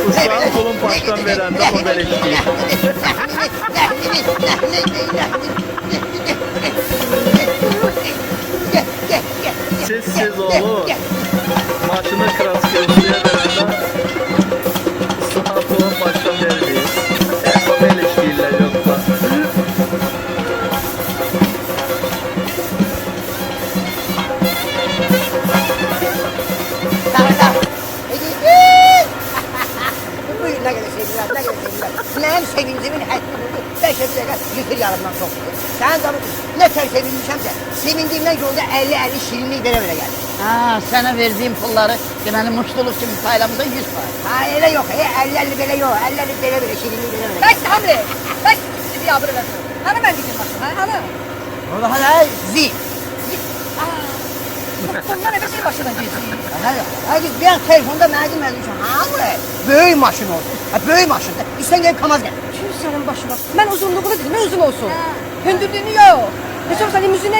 Uşağın pulun baştan verəndə bu belə işləyir. Siz olur. Maşını kraskevçiyə verəndə uşağın pulun baştan vermir. Bu belə işləyirlər yoxsa. Buyurun, ne kadar sevgiler, ne kadar sevgiler. Benim sevincimin həddi budur. 5 dəqiqə yıxır yarımdan çox. Sen tabii ne ter sevinmişemse, sevindiğimden yolda 50-50 şirinlik vere gelir. Ha, sana verdiğim pulları deməli muştuluk kimi paylamıza 100 var. Ha öyle yok, 50-50 böyle yok, 50-50 vere şirinlik vere. Bəs Hamle, bəs bir abır versin. Hanı mən gideyim başım, ha? Hanı? Orada hala zil. Bundan evet bir başına geçeyim. Hadi bir an telefonda mənim düşün. Ha bu böyük maşın olsun. Ha böyük maşındır. İsten gelip kamaz gel. Tüh senin başına. Ben uzunluğunu dedim, ne uzun olsun. Hündürlüğünü yok. Ne çok senin müziğine